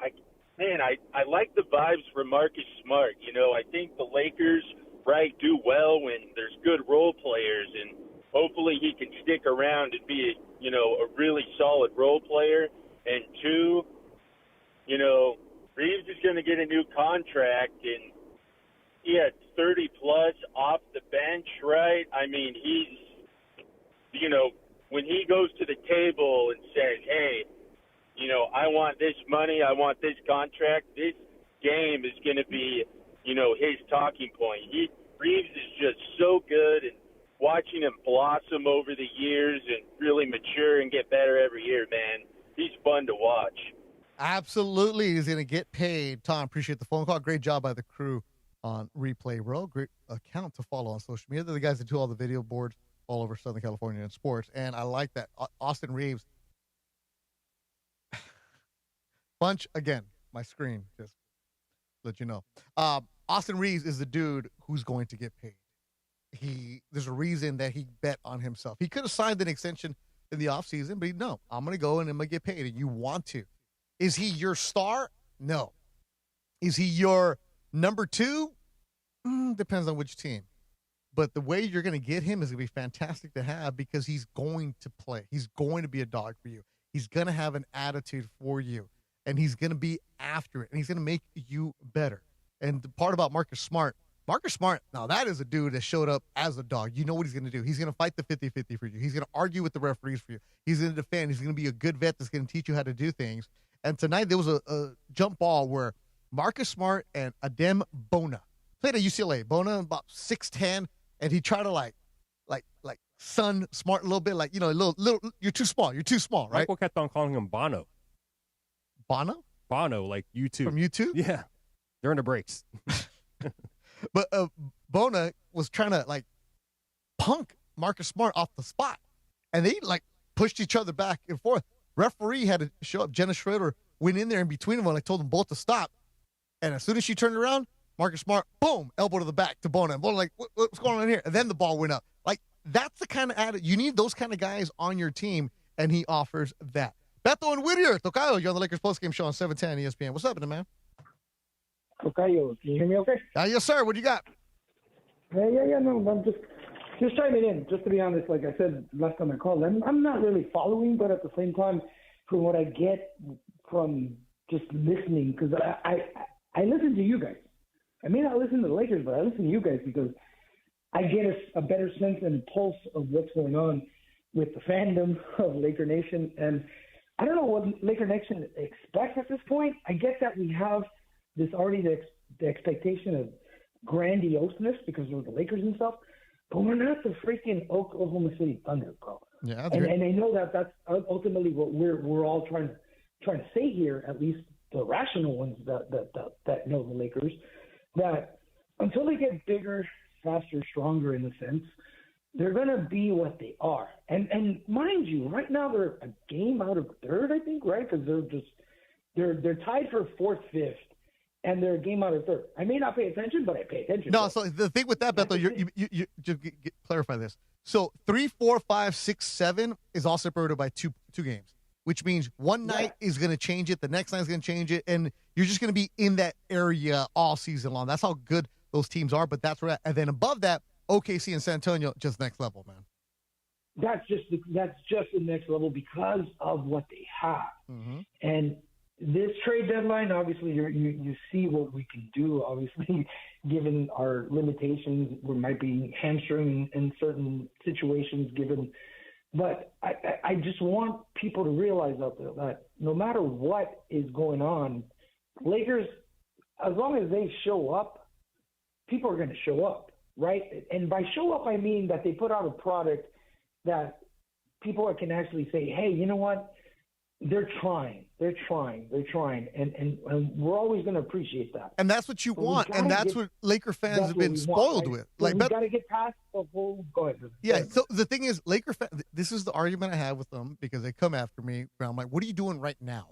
I like the vibes from Marcus Smart. I think the Lakers, do well when there's good role players, and hopefully he can stick around and be, a really solid role player. And two, Reaves is going to get a new contract, and he had 30-plus off the bench, right? I mean, he's, when he goes to the table and says, hey, I want this money, I want this contract, this game is going to be, his talking point. Reaves is just so good, and watching him blossom over the years and really mature and get better every year, man, he's fun to watch. Absolutely. He's going to get paid. Tom, appreciate the phone call. Great job by the crew on Replay Bro. Great account to follow on social media. They're the guys that do all the video boards all over Southern California and sports. And I like that. Austin Reaves. Bunch, again, my screen, just let you know. Austin Reaves is the dude who's going to get paid. There's a reason that he bet on himself. He could have signed an extension in the offseason, but no, I'm going to go and I'm going to get paid, and you want to. Is he your star? No. Is he your number two? Depends on which team. But the way you're going to get him is going to be fantastic to have, because he's going to play. He's going to be a dog for you. He's going to have an attitude for you, and he's going to be after it, and he's going to make you better. And the part about Marcus Smart, now that is a dude that showed up as a dog. You know what he's going to do. He's going to fight the 50-50 for you. He's going to argue with the referees for you. He's going to defend. He's going to be a good vet that's going to teach you how to do things. And tonight there was a jump ball where Marcus Smart and Adem Bona played at UCLA. Bona about 6'10", and he tried to like sun Smart a little bit, like, little. You're too small, right? Michael kept on calling him Bono. Bono, like U2 from U2. Yeah, during the breaks. But Bona was trying to punk Marcus Smart off the spot, and they pushed each other back and forth. Referee had to show up. Jenna Schroeder went in there in between them and told them both to stop. And as soon as she turned around, Marcus Smart, boom, elbow to the back to Bona. And Bona what's going on here? And then the ball went up. That's the kind of attitude. You need those kind of guys on your team, and he offers that. Beto and Whittier, Tocayo, you're on the Lakers postgame show on 710 ESPN. What's up, man? Tocayo, can you hear me okay? Yes, sir. What do you got? Yeah, no, I'm just chiming in. Just to be honest, like I said last time I called, I'm not really following, but at the same time, from what I get from just listening, because I listen to you guys. I may not listen to the Lakers, but I listen to you guys because I get a better sense and pulse of what's going on with the fandom of Laker Nation. And I don't know what Laker Nation expects at this point. I get that we have this already the expectation of grandioseness because we're the Lakers and stuff, but we're not the freaking Oklahoma City Thunder, bro. Yeah, and I know that's ultimately what we're all trying to say here, at least the rational ones that know the Lakers, that until they get bigger, faster, stronger in a sense, they're going to be what they are. And mind you, right now they're a game out of third, I think, right? Because they're tied for fourth, fifth, and they're a game out of third. I may not pay attention, but I pay attention. No, so the thing with that, Beto, you just clarify this. So 3, 4, 5, 6, 7 is all separated by two games, which means one night is going to change it, the next night is going to change it, and you're just going to be in that area all season long. That's how good those teams are, but that's where. And then above that, OKC and San Antonio, just next level, man. That's just the next level because of what they have. Mm-hmm. And this trade deadline, obviously, you see what we can do. Obviously, given our limitations, we might be hamstring in certain situations. But I just want people to realize out there that no matter what is going on, Lakers, as long as they show up, people are going to show up. right? And by show up, I mean that they put out a product that people can actually say, hey, you know what? They're trying. And we're always going to appreciate that. And that's what you want, and that's what Laker fans have been spoiled with. Like, we got to get past the whole. Go ahead. Yeah. So the thing is, Laker fans. This is the argument I have with them because they come after me. I'm like, "What are you doing right now?"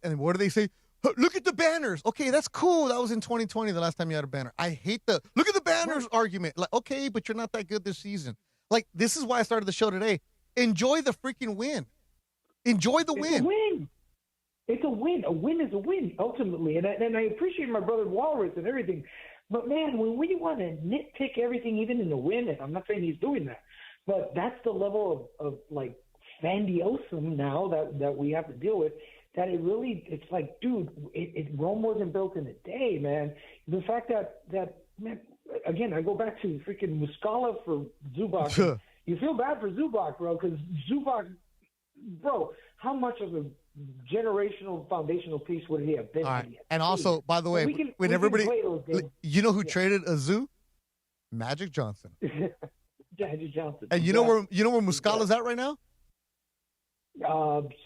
And what do they say? Look at the banners. Okay, that's cool. That was in 2020, the last time you had a banner. I hate the look at the banners argument. Like, okay, but you're not that good this season. Like, this is why I started the show today. Enjoy the freaking win. Enjoy the win. It's a win. A win is a win, ultimately. And I appreciate my brother Walrus and everything. But, man, when we want to nitpick everything, even in the win, and I'm not saying he's doing that, but that's the level of like, fandiosum now that we have to deal with, that it's like, dude, Rome wasn't built in a day, man. The fact that man, again, I go back to freaking Muscala for Zubac. You feel bad for Zubac, bro, because Zubac, bro, how much of a generational foundational piece would he have been? All right. And also, by the way, when everybody, you know who traded Azu? Magic Johnson. Magic Johnson. And you know where Muscala's at right now?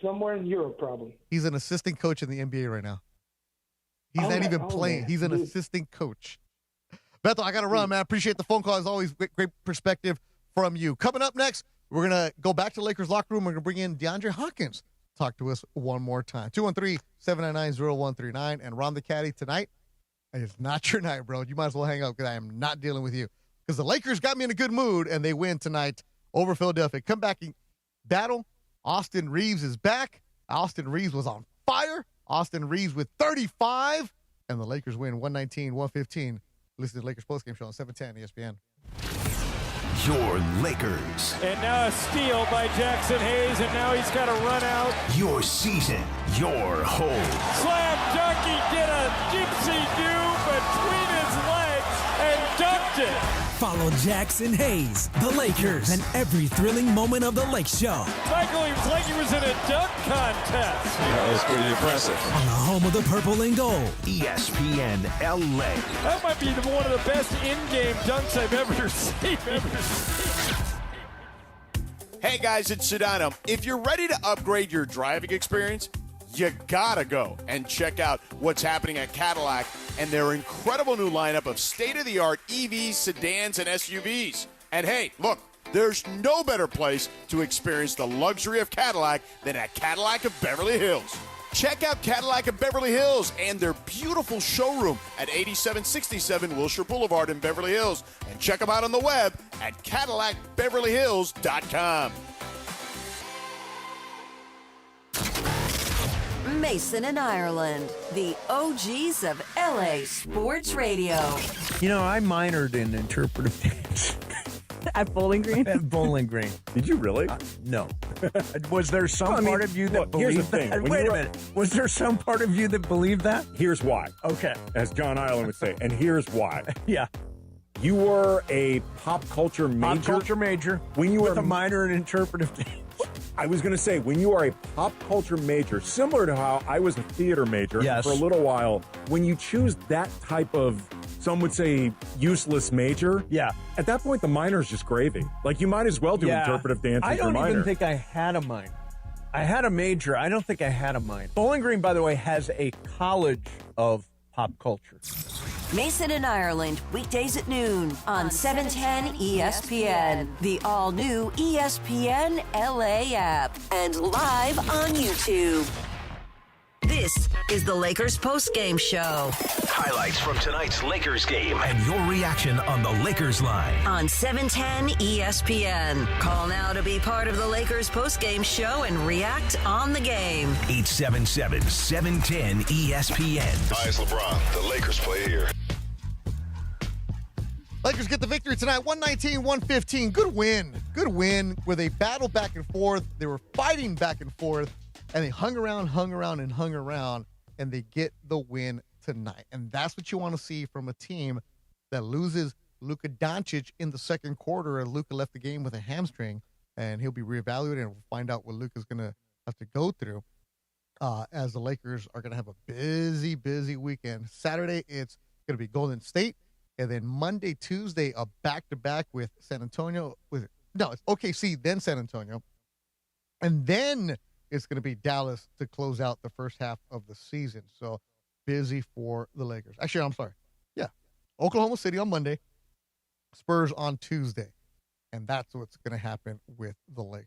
Somewhere in Europe, probably. He's an assistant coach in the NBA right now. He's not even playing. He's an assistant coach. Beto, I got to run, man. Appreciate the phone call. As always, great perspective from you. Coming up next, we're going to go back to the Lakers locker room. We're going to bring in DeAndre Hawkins. Talk to us one more time. 213-799-0139. And Ron the Caddy tonight, it's not your night, bro. You might as well hang up because I am not dealing with you. Because the Lakers got me in a good mood, and they win tonight over Philadelphia. Come back and battle. Austin Reaves is back. Austin Reaves was on fire. Austin Reaves with 35. And the Lakers win 119-115. Listen to the Lakers postgame show on 710 ESPN. Your Lakers. And now a steal by Jackson Hayes, and now he's got to run out. Your season. Your home. Slam dunk, he did a gypsy-do between his legs and dunked it. Follow Jackson Hayes, the Lakers, and every thrilling moment of the Lake Show. Michael, he was like he was in a dunk contest. That was pretty impressive. On the home of the purple and gold. ESPN LA. That might be one of the best in-game dunks I've ever seen. Hey guys, it's Sedano. If you're ready to upgrade your driving experience, you gotta go and check out what's happening at Cadillac and their incredible new lineup of state-of-the-art EVs, sedans, and SUVs. And hey, look, there's no better place to experience the luxury of Cadillac than at Cadillac of Beverly Hills. Check out Cadillac of Beverly Hills and their beautiful showroom at 8767 Wilshire Boulevard in Beverly Hills. And check them out on the web at CadillacBeverlyHills.com. Mason and Ireland, the OGs of LA Sports Radio. You know, I minored in interpretive dance. At Bowling Green? At Bowling Green. Did you really? No. Was there some part of you that here's the believed thing. that? When Wait you a were- minute. Was there some part of you that believed that? Here's why. Okay. As John Ireland would say. And here's why. Yeah. You were a pop culture major. Pop culture major. When you with were a minor in interpretive dance. I was going to say, when you are a pop culture major, similar to how I was a theater major Yes. for a little while, when you choose that type of, some would say, useless major, yeah, at that point, the minor is just gravy. Like, you might as well do interpretive dance I as your don't minor. even think I had a minor. I had a major. I don't think I had a minor. Bowling Green, by the way, has a college of pop culture. Mason and Ireland, weekdays at noon on 710 ESPN, the all-new ESPN LA app, and live on YouTube. This is the Lakers postgame show Highlights from tonight's Lakers game and your reaction on the Lakers line. on 710 ESPN. Call now to be part of the Lakers postgame show and react on the game. 877-710 ESPN. Hi, it's LeBron. The Lakers play here. Lakers get the victory tonight, 119-115. Good win. Good win where they battled back and forth. They were fighting back and forth, and they hung around, and they get the win tonight. And that's what you want to see from a team that loses Luka Doncic in the second quarter. And Luka left the game with a hamstring, and he'll be reevaluated, and we'll find out what Luka's going to have to go through as the Lakers are going to have a busy weekend. Saturday, it's going to be Golden State. And then Monday, Tuesday, a back-to-back with San Antonio. It's OKC, then San Antonio. And then it's going to be Dallas to close out the first half of the season. So busy for the Lakers. Actually, I'm sorry. Yeah. Oklahoma City on Monday, Spurs on Tuesday. And that's what's going to happen with the Lakers.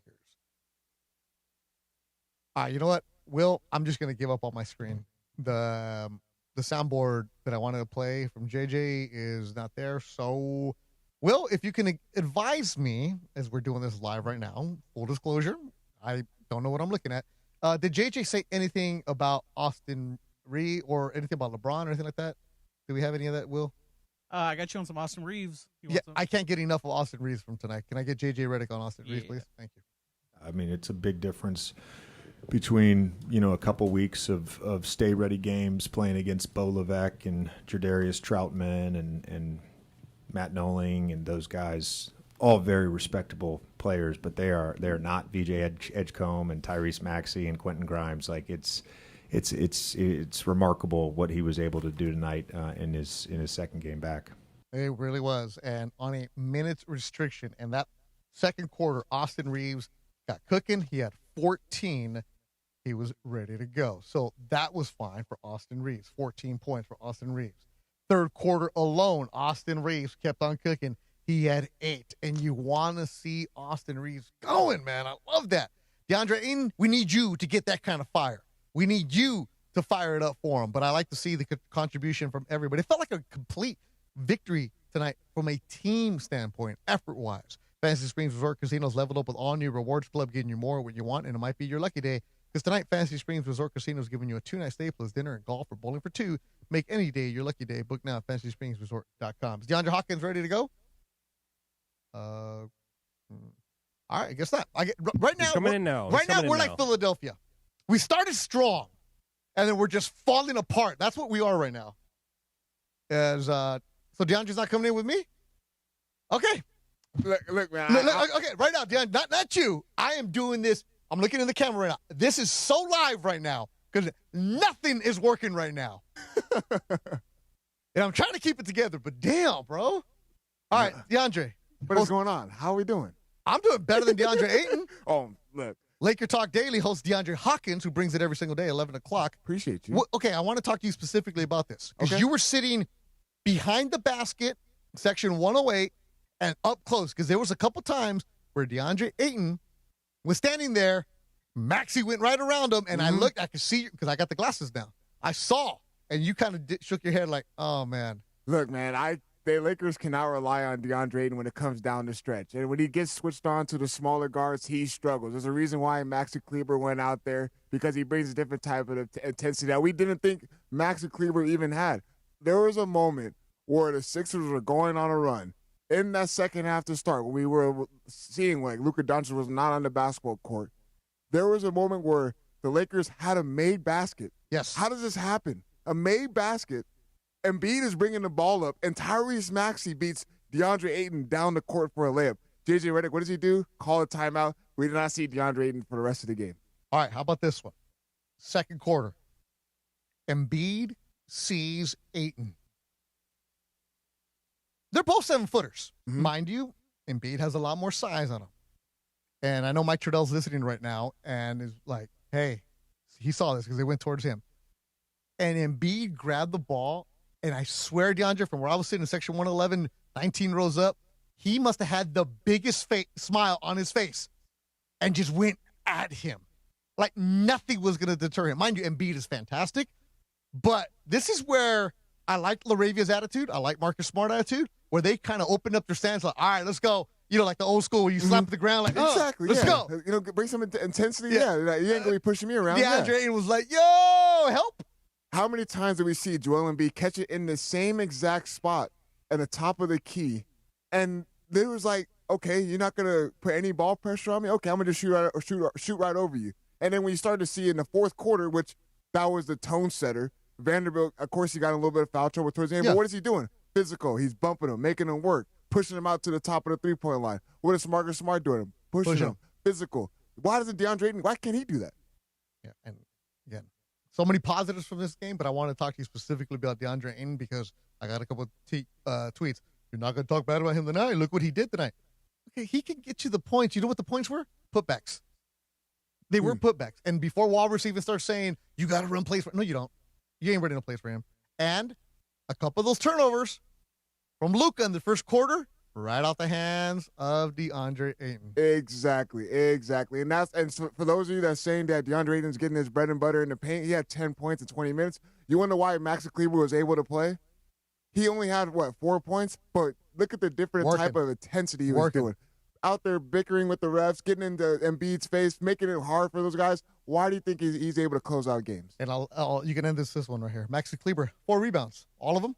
You know what, Will? I'm just going to give up on my screen. The soundboard that I wanted to play from JJ is not there. So, Will, if you can advise me, as we're doing this live right now, full disclosure, I don't know what I'm looking at. Did JJ say anything about Austin Reaves or anything about LeBron or anything like that? Do we have any of that, Will? I got you on some Austin Reaves. I can't get enough of Austin Reaves from tonight. Can I get JJ Redick on Austin Reaves, please? Thank you. I mean, it's a big difference between, a couple weeks of stay-ready games playing against Bo Levesque and Jadarius Troutman and Matt Noling and those guys, all very respectable players, but they're not VJ Edgecombe and Tyrese Maxey and Quentin Grimes. Like it's remarkable what he was able to do tonight in his second game back. It really was, and on a minutes restriction, and that second quarter, Austin Reaves got cooking. He had 14. He was ready to go. So that was fine for Austin Reaves. 14 points for Austin Reaves. Third quarter alone, Austin Reaves kept on cooking. He had 8. And you want to see Austin Reaves going, man. I love that. DeAndre Ayton, we need you to get that kind of fire. We need you to fire it up for him. But I like to see the contribution from everybody. It felt like a complete victory tonight from a team standpoint, effort-wise. Fantasy Springs Resort Casinos leveled up with all-new Rewards Club, getting you more of what you want, and it might be your lucky day. Because tonight, Fantasy Springs Resort Casino is giving you a 2-night stay plus dinner and golf or bowling for 2. Make any day your lucky day. Book now at FantasySpringsResort.com. Is DeAndre Hopkins ready to go? All right, I guess not. Right now, we're like Philadelphia. We started strong, and then we're just falling apart. That's what we are right now. So DeAndre's not coming in with me? Okay. Look, man. Okay, right now, DeAndre, not you. I am doing this. I'm looking in the camera right now. This is so live right now because nothing is working right now. And I'm trying to keep it together, but damn, bro. All right, DeAndre. What is going on? How are we doing? I'm doing better than DeAndre Ayton. Oh, look. Laker Talk Daily hosts DeAndre Hawkins, who brings it every single day, 11 o'clock. Appreciate you. Okay, I want to talk to you specifically about this because you were sitting behind the basket, section 108, and up close because there was a couple times where DeAndre Ayton was standing there. Maxey went right around him, and I looked. I could see because I got the glasses now. I saw, and you kind of shook your head like, "Oh man." Look, man, the Lakers cannot rely on DeAndre Ayton when it comes down the stretch, and when he gets switched on to the smaller guards, he struggles. There's a reason why Maxey Kleber went out there because he brings a different type of intensity that we didn't think Maxey Kleber even had. There was a moment where the Sixers were going on a run in that second half to start when we were seeing like Luka Doncic was not on the basketball court. There was a moment where the Lakers had a made basket. Yes. How does this happen? A made basket. Embiid is bringing the ball up, and Tyrese Maxey beats DeAndre Ayton down the court for a layup. JJ Redick, what does he do? Call a timeout. We did not see DeAndre Ayton for the rest of the game. All right, how about this one? Second quarter. Embiid sees Ayton. They're both 7-footers. Mind you, Embiid has a lot more size on him. And I know Mike Trudell's listening right now and is like, hey, he saw this because they went towards him. And Embiid grabbed the ball, and I swear, DeAndre, from where I was sitting in section 111, 19 rows up, he must have had the biggest smile on his face and just went at him. Like nothing was going to deter him. Mind you, Embiid is fantastic, but this is where I like LaRavia's attitude. I like Marcus Smart's attitude, where they kind of opened up their stance like, all right, let's go. You know, like the old school where you slap the ground like, exactly, let's go. You know, bring some intensity. Yeah, you ain't going to be pushing me around. DeAndre Ayton was like, yo, help. How many times do we see Joel Embiid catch it in the same exact spot at the top of the key? And they was like, okay, you're not going to put any ball pressure on me? Okay, I'm going to just shoot right over you. And then when you start to see in the fourth quarter, which that was the tone setter, Vanderbilt, of course, he got a little bit of foul trouble towards the end. But what is he doing? Physical. He's bumping him, making him work, pushing him out to the top of the three-point line. What is Marcus Smart doing? Pushing him. Physical. Why doesn't DeAndre Ayton, why can't he do that? Yeah, and again, So many positives from this game, but I want to talk to you specifically about DeAndre Ayton because I got a couple of tweets. You're not going to talk bad about him tonight. Look what he did tonight. Okay, he can get you the points. You know what the points were? Putbacks. They were putbacks. And before Walrus even starts saying, you got to run plays for him. No, you don't. You ain't running a place for him. And a couple of those turnovers from Luka in the first quarter, right off the hands of DeAndre Ayton. Exactly. And so for those of you that's saying that DeAndre Ayton's getting his bread and butter in the paint, he had 10 points in 20 minutes. You wonder why Maxi Kleber was able to play? He only had, 4 points? But look at the different type of intensity he was doing. Out there bickering with the refs, getting into Embiid's face, making it hard for those guys. Why do you think he's able to close out games? And you can end this one right here. Maxi Kleber, 4 rebounds. All of them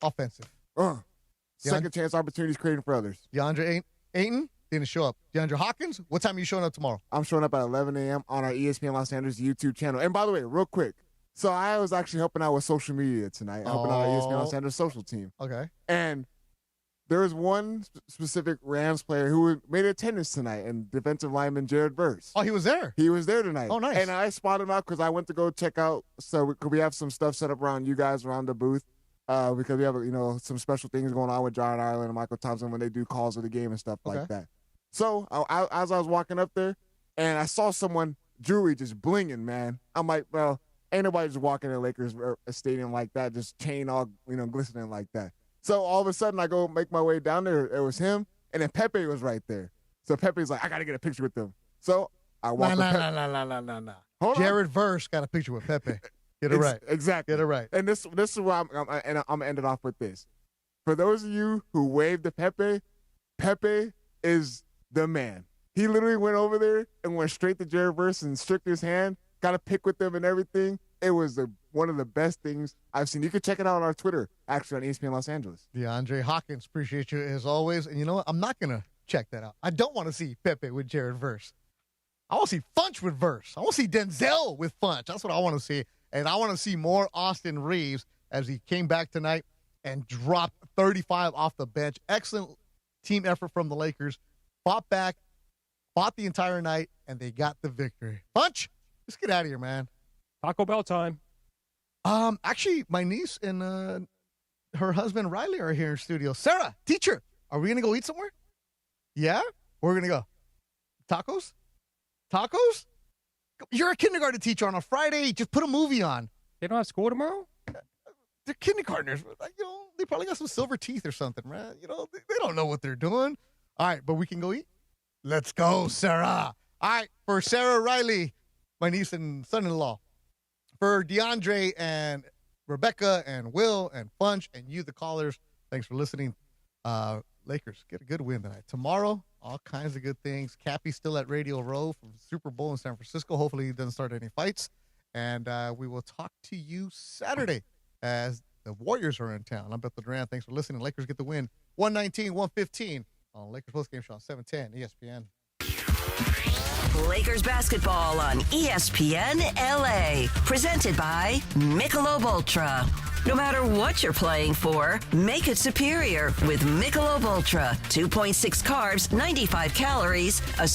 offensive. Second chance opportunities creating for others. DeAndre Ayton didn't show up. DeAndre Hawkins, what time are you showing up tomorrow? I'm showing up at 11 a.m. on our ESPN Los Angeles YouTube channel. And by the way, real quick, so I was actually helping out with social media tonight, helping out our ESPN Los Angeles social team. Okay. And there was one specific Rams player who made attendance tonight, and defensive lineman Jared Verse. Oh, he was there? He was there tonight. Oh, nice. And I spotted him out because I went to go check out, so we have some stuff set up around you guys around the booth. Because we have, some special things going on with John Ireland and Michael Thompson when they do calls of the game and stuff like that. So as I was walking up there, and I saw someone, jewelry just blinging, man. I'm like, well, ain't nobody just walking in the Lakers stadium like that, just chain all, glistening like that. So all of a sudden I go make my way down there. It was him, and then Pepe was right there. So Pepe's like, I got to get a picture with them. So I walked No. Jared Verse got a picture with Pepe. Get it right. Exactly. Get it right. And this is why I'm going to end it off with this. For those of you who waved to Pepe, Pepe is the man. He literally went over there and went straight to Jared Verse and shook his hand, got a pic with them and everything. It was one of the best things I've seen. You can check it out on our Twitter, actually, on ESPN Los Angeles. DeAndre Hawkins, appreciate you as always. And you know what? I'm not going to check that out. I don't want to see Pepe with Jared Verse. I want to see Funch with Verse. I want to see Denzel with Funch. That's what I want to see. And I want to see more Austin Reaves as he came back tonight and dropped 35 off the bench. Excellent team effort from the Lakers. Fought back, fought the entire night, and they got the victory. Bunch, let's get out of here, man. Taco Bell time. Actually, my niece and her husband Riley are here in studio. Sarah, teacher, are we going to go eat somewhere? Yeah? Where are we going to go? Tacos? Tacos? You're a kindergarten teacher on a Friday. Just put a movie on. They don't have school tomorrow? They're kindergartners. They probably got some silver teeth or something, right? They don't know what they're doing. All right, but we can go eat? Let's go, Sarah. All right, for Sarah Riley, my niece and son-in-law. For DeAndre and Rebecca and Will and Funch and you, the callers, thanks for listening. Lakers get a good win tonight. Tomorrow, all kinds of good things. Cappy's still at Radio Row from Super Bowl in San Francisco. Hopefully he doesn't start any fights. And we will talk to you Saturday as the Warriors are in town. I'm Beto Duran. Thanks for listening. Lakers get the win. 119-115 on Lakers Postgame Show on 710 ESPN. Lakers basketball on ESPN LA. Presented by Michelob Ultra. No matter what you're playing for, make it superior with Michelob Ultra. 2.6 carbs, 95 calories, a